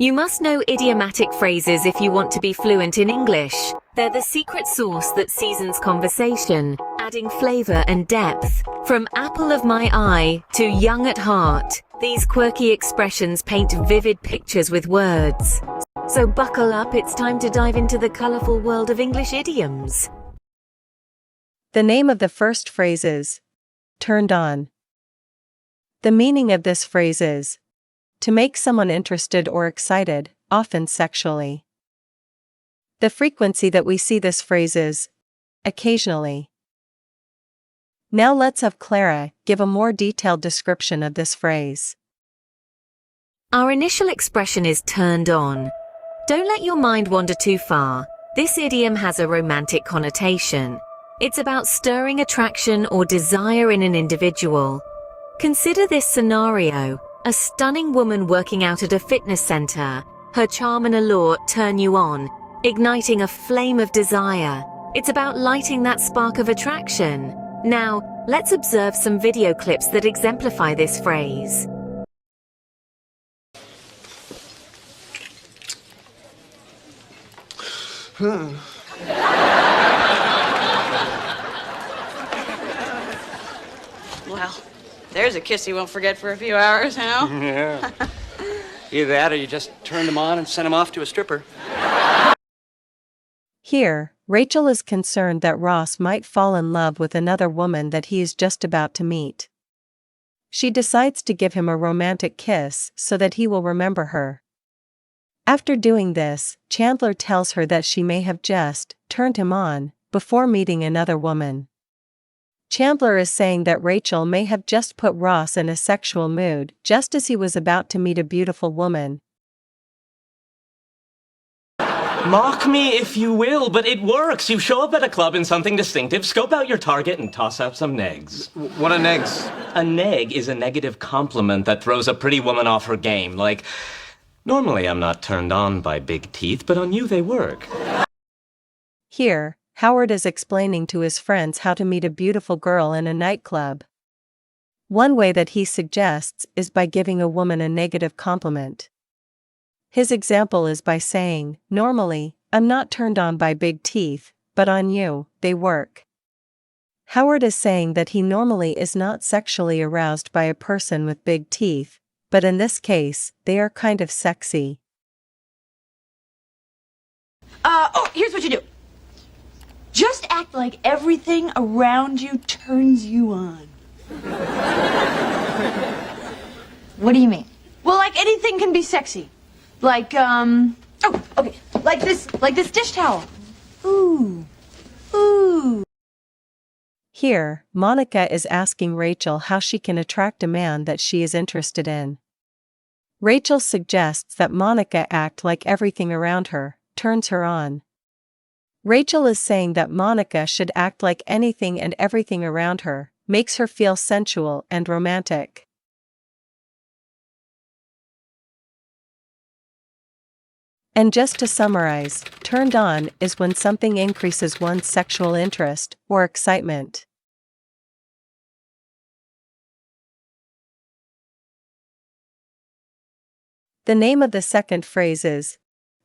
You must know idiomatic phrases if you want to be fluent in English. They're the secret sauce that seasons conversation, adding flavor and depth. From apple of my eye to young at heart, these quirky expressions paint vivid pictures with words. So buckle up, it's time to dive into the colorful world of English idioms. The name of the first phrase is turned on. The meaning of this phrase is to make someone interested or excited, often sexually. The frequency that we see this phrase is occasionally. Now let's have Clara give a more detailed description of this phrase. Our initial expression is turned on. Don't let your mind wander too far. This idiom has a romantic connotation. It's about stirring attraction or desire in an individual. Consider this scenario. A stunning woman working out at a fitness center. Her charm and allure turn you on, igniting a flame of desire. It's about lighting that spark of attraction. Now, let's observe some video clips that exemplify this phrase. Well, there's a kiss you won't forget for a few hours, huh? Yeah. Either that or you just turned him on and sent him off to a stripper. Here, Rachel is concerned that Ross might fall in love with another woman that he is just about to meet. She decides to give him a romantic kiss so that he will remember her. After doing this, Chandler tells her that she may have just turned him on before meeting another woman. Chandler is saying that Rachel may have just put Ross in a sexual mood just as he was about to meet a beautiful woman. Mock me if you will, but it works. You show up at a club in something distinctive, scope out your target, and toss out some negs. What are negs? A neg is a negative compliment that throws a pretty woman off her game. Like, normally I'm not turned on by big teeth, but on you they work. Here, Howard is explaining to his friends how to meet a beautiful girl in a nightclub. One way that he suggests is by giving a woman a negative compliment. His example is by saying, "Normally, I'm not turned on by big teeth, but on you, they work." Howard is saying that he normally is not sexually aroused by a person with big teeth, but in this case, they are kind of sexy. Here's what you do. Just act like everything around you turns you on. What do you mean? Well, like anything can be sexy. Like, okay. Like this dish towel. Ooh. Ooh. Here, Monica is asking Rachel how she can attract a man that she is interested in. Rachel suggests that Monica act like everything around her turns her on. Rachel is saying that Monica should act like anything and everything around her makes her feel sensual and romantic. And just to summarize, turned on is when something increases one's sexual interest or excitement. The name of the second phrase is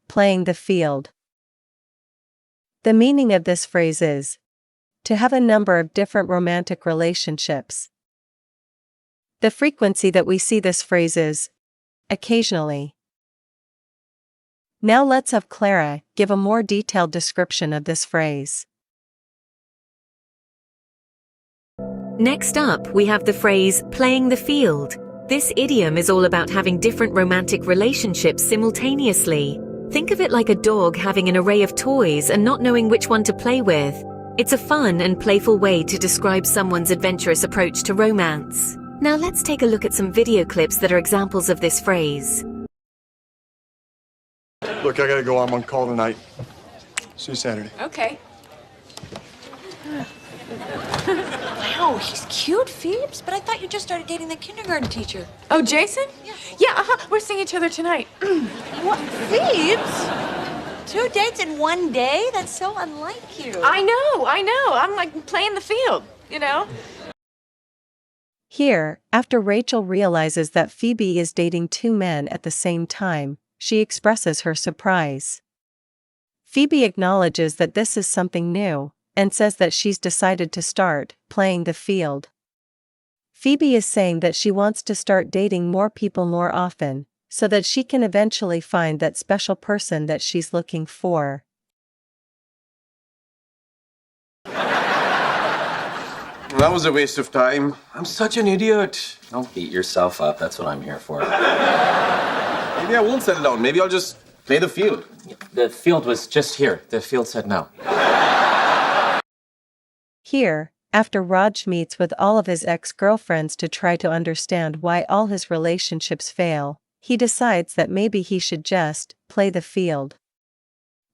playing the field. The meaning of this phrase is to have a number of different romantic relationships. The frequency that we see this phrase is occasionally. Now let's have Clara give a more detailed description of this phrase. Next up, we have the phrase playing the field. This idiom is all about having different romantic relationships simultaneously. Think of it like a dog having an array of toys and not knowing which one to play with. It's a fun and playful way to describe someone's adventurous approach to romance. Now let's take a look at some video clips that are examples of this phrase. Look, I gotta go. I'm on call tonight. See you Saturday. Okay. Wow, he's cute, Phoebes, but I thought you just started dating the kindergarten teacher. Oh, Jason? Yeah, we're seeing each other tonight. What, Phoebes? 2 dates in one day? That's so unlike you. I know. I'm like playing the field, you know? Here, after Rachel realizes that Phoebe is dating 2 men at the same time, she expresses her surprise. Phoebe acknowledges that this is something new, and says that she's decided to start playing the field. Phoebe is saying that she wants to start dating more people more often, so that she can eventually find that special person that she's looking for. That was a waste of time. I'm such an idiot. Don't beat yourself up. That's what I'm here for. Maybe I won't settle down. Maybe I'll just play the field. The field was just here. The field said no. Here, after Raj meets with all of his ex-girlfriends to try to understand why all his relationships fail, he decides that maybe he should just play the field.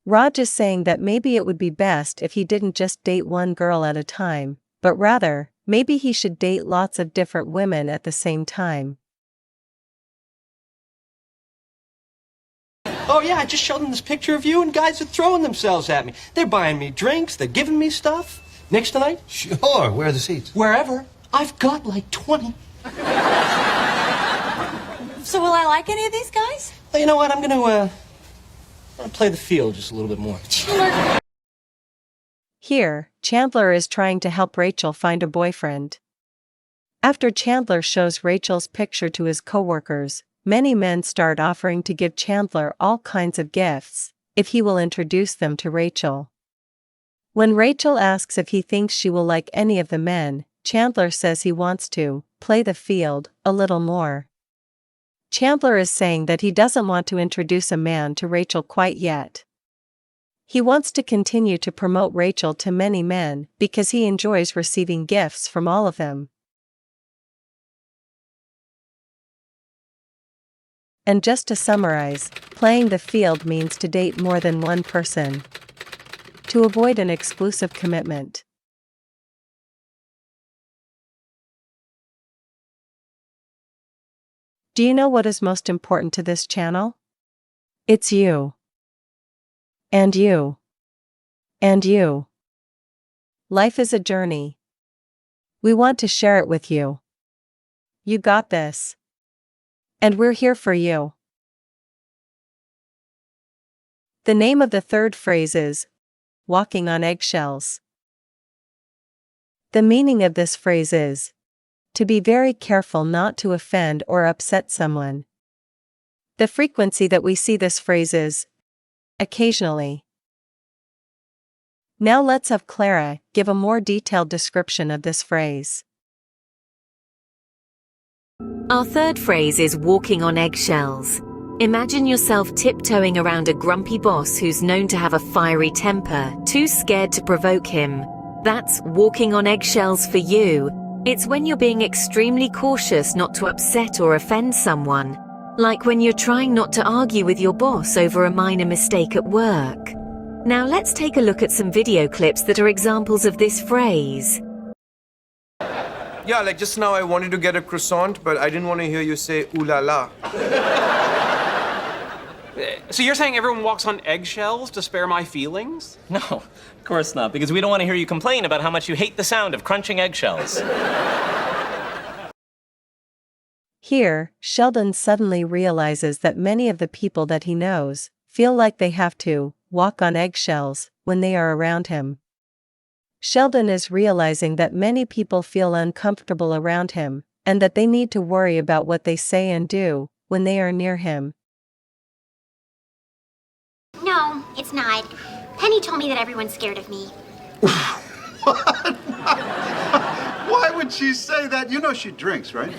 Raj is saying that maybe it would be best if he didn't just date one girl at a time, but rather, maybe he should date lots of different women at the same time. Oh, yeah, I just showed them this picture of you, and guys are throwing themselves at me. They're buying me drinks, they're giving me stuff. Next tonight? Sure, where are the seats? Wherever. I've got like 20. So will I like any of these guys? Well, you know what? I'm gonna play the field just a little bit more. Here, Chandler is trying to help Rachel find a boyfriend. After Chandler shows Rachel's picture to his coworkers, many men start offering to give Chandler all kinds of gifts if he will introduce them to Rachel. When Rachel asks if he thinks she will like any of the men, Chandler says he wants to play the field a little more. Chandler is saying that he doesn't want to introduce a man to Rachel quite yet. He wants to continue to promote Rachel to many men because he enjoys receiving gifts from all of them. And just to summarize, playing the field means to date more than one person. To avoid an exclusive commitment. Do you know what is most important to this channel? It's you. And you. And you. Life is a journey. We want to share it with you. You got this. And we're here for you. The name of the third phrase is walking on eggshells. The meaning of this phrase is to be very careful not to offend or upset someone. The frequency that we see this phrase is occasionally. Now let's have Clara give a more detailed description of this phrase. Our third phrase is walking on eggshells. Imagine yourself tiptoeing around a grumpy boss who's known to have a fiery temper, too scared to provoke him. That's walking on eggshells for you. It's when you're being extremely cautious not to upset or offend someone. Like when you're trying not to argue with your boss over a minor mistake at work. Now let's take a look at some video clips that are examples of this phrase. Yeah, like just now I wanted to get a croissant, but I didn't want to hear you say ooh la la. So you're saying everyone walks on eggshells to spare my feelings? No, of course not, because we don't want to hear you complain about how much you hate the sound of crunching eggshells. Here, Sheldon suddenly realizes that many of the people that he knows feel like they have to walk on eggshells when they are around him. Sheldon is realizing that many people feel uncomfortable around him, and that they need to worry about what they say and do when they are near him. No, it's not. Penny told me that everyone's scared of me. Why would she say that? You know she drinks, right?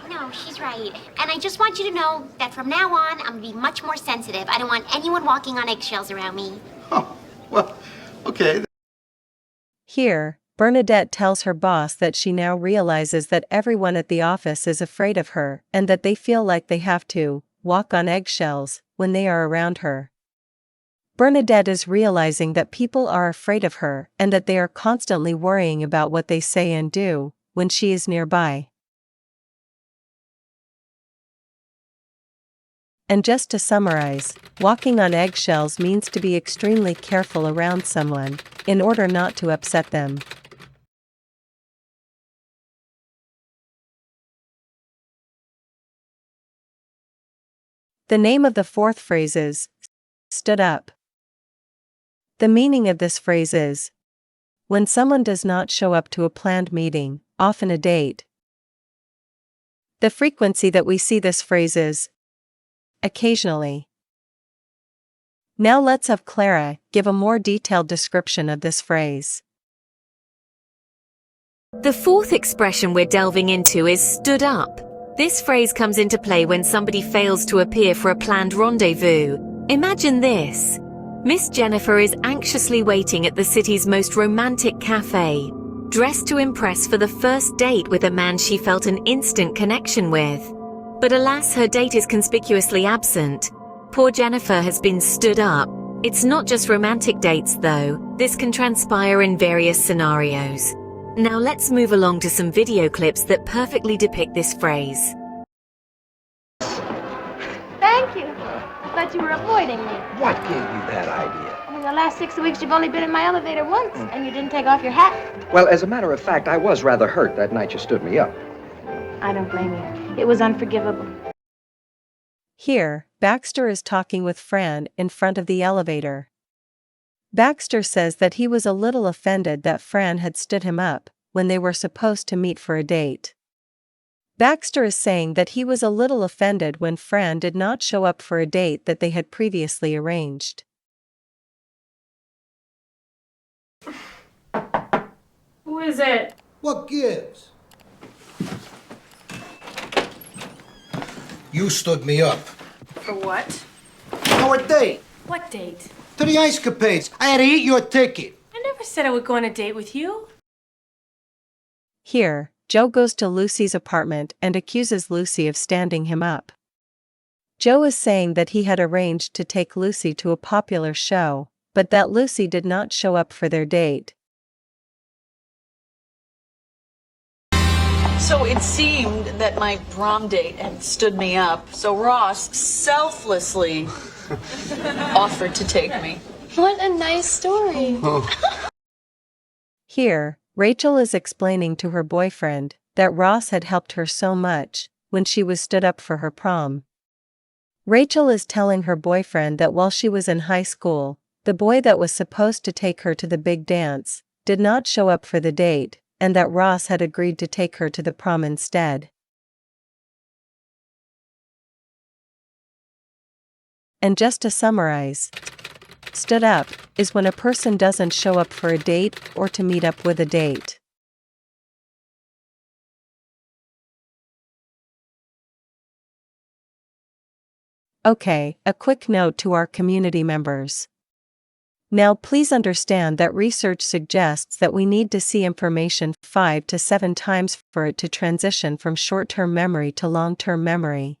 No, she's right. And I just want you to know that from now on, I'm gonna be much more sensitive. I don't want anyone walking on eggshells around me. Oh, well, okay. Here, Bernadette tells her boss that she now realizes that everyone at the office is afraid of her and that they feel like they have to walk on eggshells when they are around her. Bernadette is realizing that people are afraid of her and that they are constantly worrying about what they say and do when she is nearby. And just to summarize, walking on eggshells means to be extremely careful around someone in order not to upset them. The name of the fourth phrase is stood up. The meaning of this phrase is when someone does not show up to a planned meeting, often a date. The frequency that we see this phrase is occasionally. Now let's have Clara give a more detailed description of this phrase. The fourth expression we're delving into is stood up. This phrase comes into play when somebody fails to appear for a planned rendezvous. Imagine this. Miss Jennifer is anxiously waiting at the city's most romantic cafe, dressed to impress for the first date with a man she felt an instant connection with. But alas, her date is conspicuously absent. Poor Jennifer has been stood up. It's not just romantic dates though. This can transpire in various scenarios. Now let's move along to some video clips that perfectly depict this phrase. Thank you. I thought you were avoiding me. What gave you that idea? In the last 6 weeks, you've only been in my elevator once, and you didn't take off your hat. Well, as a matter of fact, I was rather hurt that night you stood me up. I don't blame you. It was unforgivable. Here, Baxter is talking with Fran in front of the elevator. Baxter says that he was a little offended that Fran had stood him up when they were supposed to meet for a date. Baxter is saying that he was a little offended when Fran did not show up for a date that they had previously arranged. Who is it? What gives? You stood me up. For what? For a date. What date? To the ice capades. I had to eat your ticket. I never said I would go on a date with you. Here, Joe goes to Lucy's apartment and accuses Lucy of standing him up. Joe is saying that he had arranged to take Lucy to a popular show, but that Lucy did not show up for their date. So it seemed that my prom date had stood me up, so Ross selflessly offered to take me. What a nice story. Here, Rachel is explaining to her boyfriend that Ross had helped her so much when she was stood up for her prom. Rachel is telling her boyfriend that while she was in high school, the boy that was supposed to take her to the big dance did not show up for the date, and that Ross had agreed to take her to the prom instead. And just to summarize, stood up is when a person doesn't show up for a date or to meet up with a date. Okay, a quick note to our community members. Now please understand that research suggests that we need to see information 5 to 7 times for it to transition from short-term memory to long-term memory.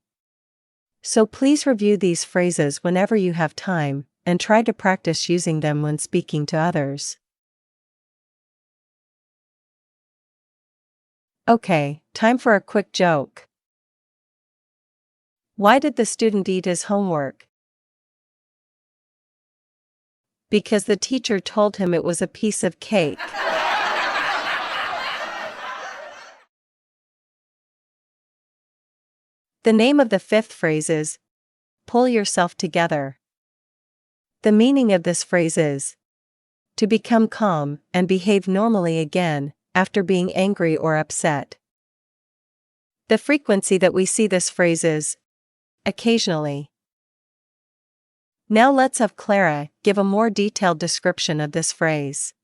So please review these phrases whenever you have time, and try to practice using them when speaking to others. Okay, time for a quick joke. Why did the student eat his homework? Because the teacher told him it was a piece of cake. The name of the fifth phrase is pull yourself together. The meaning of this phrase is to become calm and behave normally again after being angry or upset. The frequency that we see this phrase is occasionally. Now let's have Clara give a more detailed description of this phrase.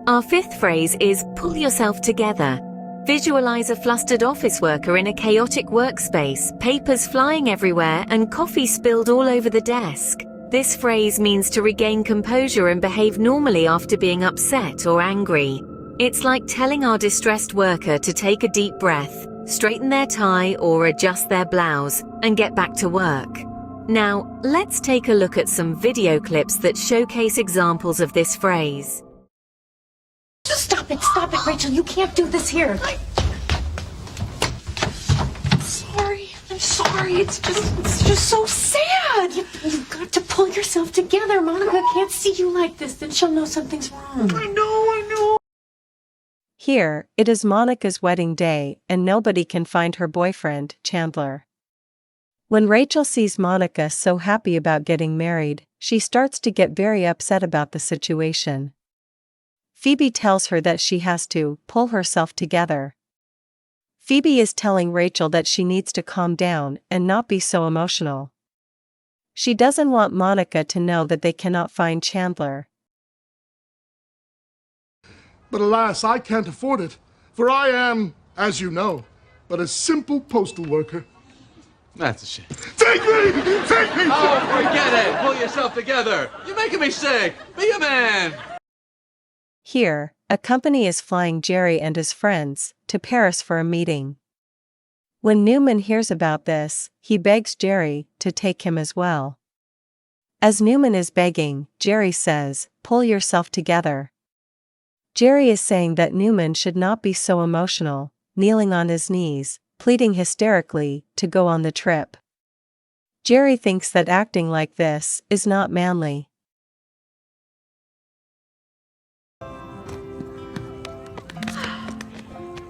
Our fifth phrase is pull yourself together. Visualize a flustered office worker in a chaotic workspace, papers flying everywhere, and coffee spilled all over the desk. This phrase means to regain composure and behave normally after being upset or angry. It's like telling our distressed worker to take a deep breath, straighten their tie or adjust their blouse, and get back to work. Now, let's take a look at some video clips that showcase examples of this phrase. Just stop it, Rachel. You can't do this here. I'm sorry. It's just so sad. You've got to pull yourself together. Monica can't see you like this. Then she'll know something's wrong. I know. Here, it is Monica's wedding day and nobody can find her boyfriend, Chandler. When Rachel sees Monica so happy about getting married, she starts to get very upset about the situation. Phoebe tells her that she has to pull herself together. Phoebe is telling Rachel that she needs to calm down and not be so emotional. She doesn't want Monica to know that they cannot find Chandler. But alas, I can't afford it, for I am, as you know, but a simple postal worker. That's a shame. Take me! Take me! Oh, forget it! Pull yourself together! You're making me sick! Be a man! Here, a company is flying Jerry and his friends to Paris for a meeting. When Newman hears about this, he begs Jerry to take him as well. As Newman is begging, Jerry says, "Pull yourself together." Jerry is saying that Newman should not be so emotional, kneeling on his knees, pleading hysterically to go on the trip. Jerry thinks that acting like this is not manly.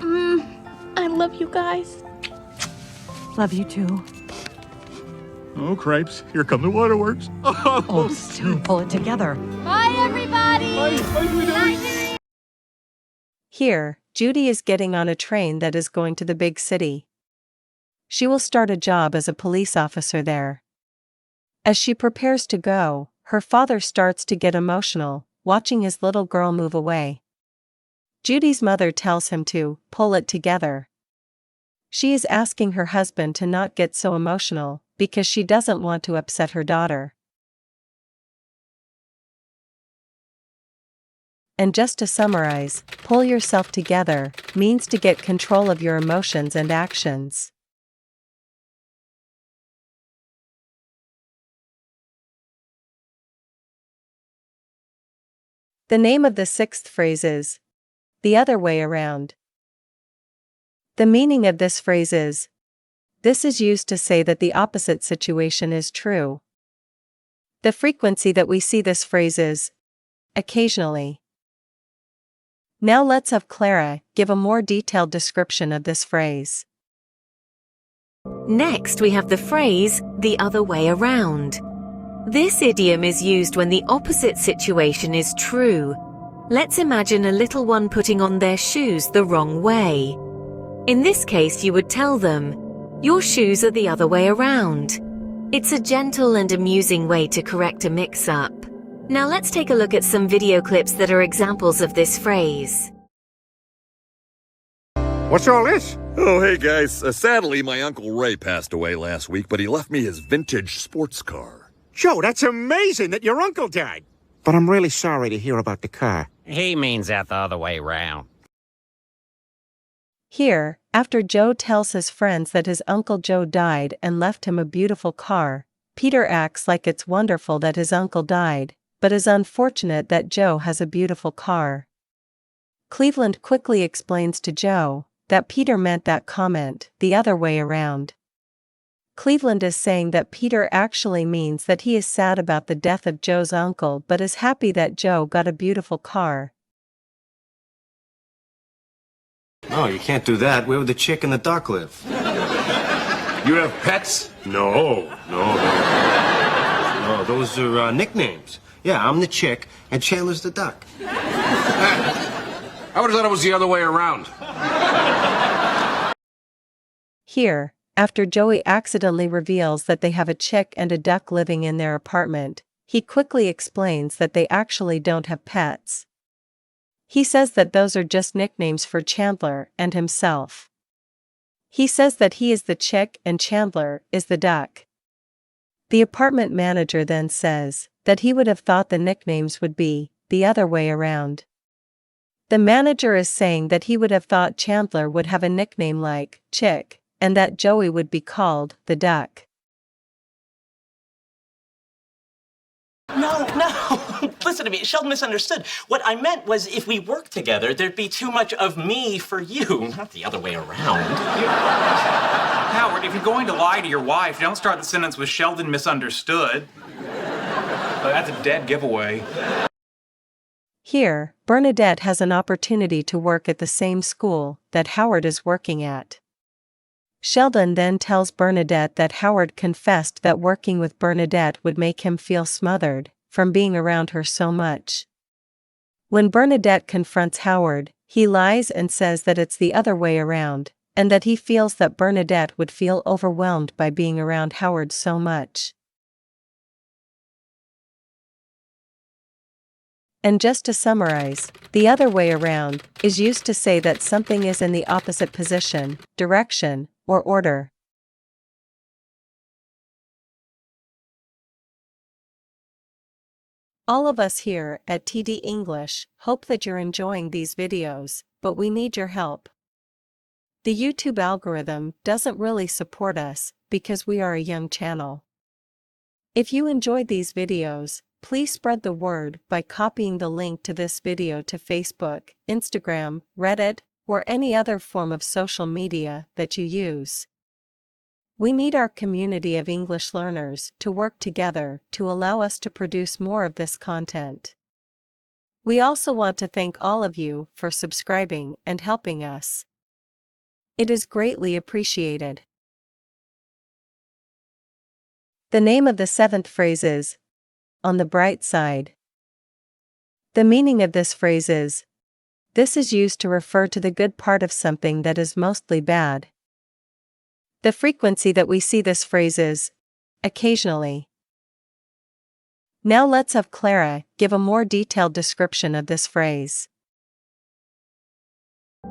I love you guys. Love you too. Oh, cripes, here come the waterworks. Oh, Stu, pull it together. Bye, everybody. Bye. Here, Judy is getting on a train that is going to the big city. She will start a job as a police officer there. As she prepares to go, her father starts to get emotional, watching his little girl move away. Judy's mother tells him to pull it together. She is asking her husband to not get so emotional, because she doesn't want to upset her daughter. And just to summarize, pull yourself together means to get control of your emotions and actions. The name of the sixth phrase is the other way around. The meaning of this phrase is, this is used to say that the opposite situation is true. The frequency that we see this phrase is occasionally. Now let's have Clara give a more detailed description of this phrase. Next, we have the phrase, the other way around. This idiom is used when the opposite situation is true. Let's imagine a little one putting on their shoes the wrong way. In this case, you would tell them, "Your shoes are the other way around." It's a gentle and amusing way to correct a mix-up. Now let's take a look at some video clips that are examples of this phrase. What's all this? Oh, hey guys. Sadly, my Uncle Ray passed away last week, but he left me his vintage sports car. Joe, that's amazing that your uncle died. But I'm really sorry to hear about the car. He means that the other way round. Here, after Joe tells his friends that his Uncle Joe died and left him a beautiful car, Peter acts like it's wonderful that his uncle died, but is unfortunate that Joe has a beautiful car. Cleveland quickly explains to Joe that Peter meant that comment the other way around. Cleveland is saying that Peter actually means that he is sad about the death of Joe's uncle but is happy that Joe got a beautiful car. No, you can't do that. Where would the chick and the duck live? You have pets? No, those are nicknames. Yeah, I'm the chick, and Chandler's the duck. I would have thought it was the other way around. Here, after Joey accidentally reveals that they have a chick and a duck living in their apartment, he quickly explains that they actually don't have pets. He says that those are just nicknames for Chandler and himself. He says that he is the chick and Chandler is the duck. The apartment manager then says that he would have thought the nicknames would be the other way around. The manager is saying that he would have thought Chandler would have a nickname like Chick, and that Joey would be called the duck. No. Listen to me. Sheldon misunderstood. What I meant was if we worked together, there'd be too much of me for you, not the other way around. Howard, if you're going to lie to your wife, don't start the sentence with Sheldon misunderstood. That's a dead giveaway. Here, Bernadette has an opportunity to work at the same school that Howard is working at. Sheldon then tells Bernadette that Howard confessed that working with Bernadette would make him feel smothered from being around her so much. When Bernadette confronts Howard, he lies and says that it's the other way around, and that he feels that Bernadette would feel overwhelmed by being around Howard so much. And just to summarize, the other way around is used to say that something is in the opposite position, direction, or order. All of us here at TD English hope that you're enjoying these videos, but we need your help. The YouTube algorithm doesn't really support us because we are a young channel. If you enjoyed these videos, please spread the word by copying the link to this video to Facebook, Instagram, Reddit, or any other form of social media that you use. We need our community of English learners to work together to allow us to produce more of this content. We also want to thank all of you for subscribing and helping us. It is greatly appreciated. The name of the 7th phrase is, on the bright side. The meaning of this phrase is, this is used to refer to the good part of something that is mostly bad. The frequency that we see this phrase is, occasionally. Now let's have Clara give a more detailed description of this phrase.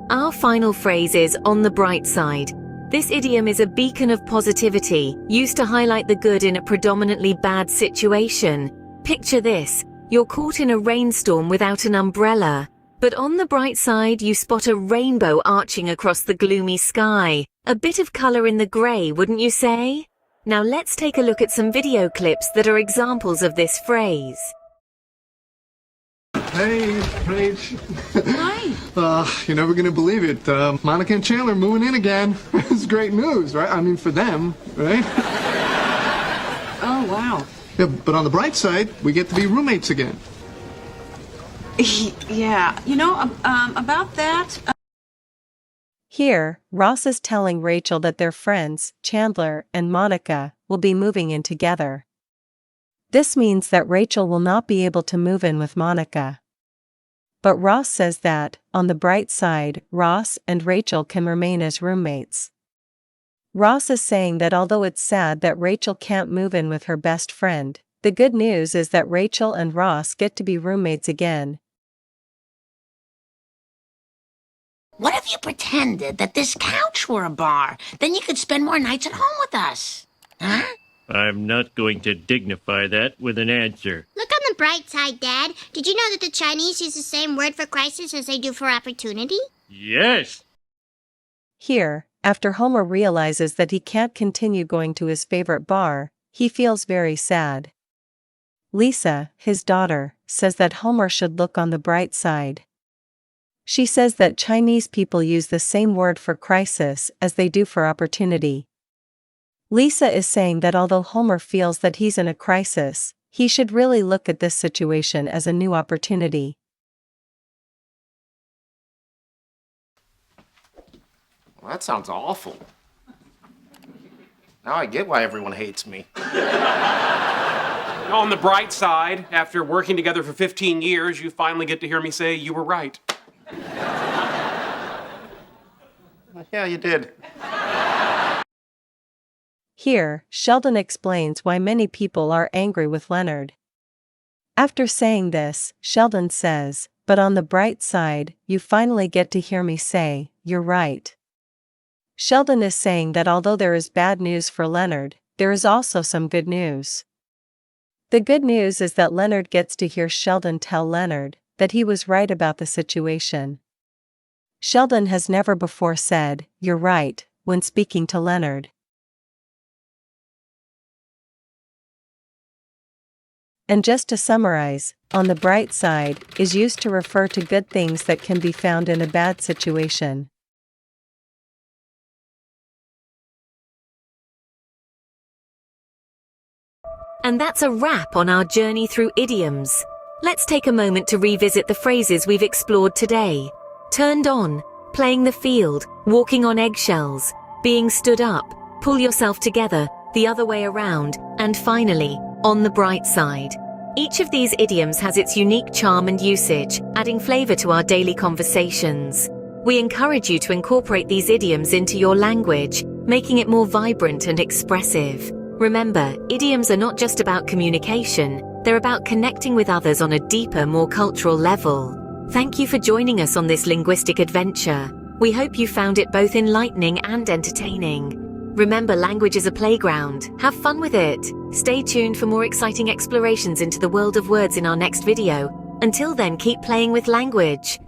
Our final phrase is on the bright side. This idiom is a beacon of positivity, used to highlight the good in a predominantly bad situation. Picture this: you're caught in a rainstorm without an umbrella, but on the bright side you spot a rainbow arching across the gloomy sky. A bit of color in the gray, wouldn't you say? Now let's take a look at some video clips that are examples of this phrase. Hey, Rach. Hi. You're never gonna believe it. Monica and Chandler moving in again. It's great news, right? I mean, for them, right? Oh, wow. Yeah, but on the bright side, we get to be roommates again. Yeah. About that... Here, Ross is telling Rachel that their friends, Chandler and Monica, will be moving in together. This means that Rachel will not be able to move in with Monica. But Ross says that, on the bright side, Ross and Rachel can remain as roommates. Ross is saying that although it's sad that Rachel can't move in with her best friend, the good news is that Rachel and Ross get to be roommates again. What if you pretended that this couch were a bar? Then you could spend more nights at home with us. Huh? I'm not going to dignify that with an answer. Look on the bright side, Dad. Did you know that the Chinese use the same word for crisis as they do for opportunity? Yes! Here, after Homer realizes that he can't continue going to his favorite bar, he feels very sad. Lisa, his daughter, says that Homer should look on the bright side. She says that Chinese people use the same word for crisis as they do for opportunity. Lisa is saying that although Homer feels that he's in a crisis, he should really look at this situation as a new opportunity. Well, that sounds awful. Now I get why everyone hates me. On the bright side, after working together for 15 years, you finally get to hear me say you were right. Yeah, you did. Here, Sheldon explains why many people are angry with Leonard. After saying this, Sheldon says, "But on the bright side, you finally get to hear me say, you're right." Sheldon is saying that although there is bad news for Leonard, there is also some good news. The good news is that Leonard gets to hear Sheldon tell Leonard that he was right about the situation. Sheldon has never before said, "You're right," when speaking to Leonard. And just to summarize, on the bright side is used to refer to good things that can be found in a bad situation. And that's a wrap on our journey through idioms. Let's take a moment to revisit the phrases we've explored today. Turned on, playing the field, walking on eggshells, being stood up, pull yourself together, the other way around, and finally, on the bright side. Each of these idioms has its unique charm and usage, adding flavor to our daily conversations. We encourage you to incorporate these idioms into your language, making it more vibrant and expressive. Remember, idioms are not just about communication, they're about connecting with others on a deeper, more cultural level. Thank you for joining us on this linguistic adventure. We hope you found it both enlightening and entertaining. Remember, language is a playground. Have fun with it. Stay tuned for more exciting explorations into the world of words in our next video. Until then, keep playing with language.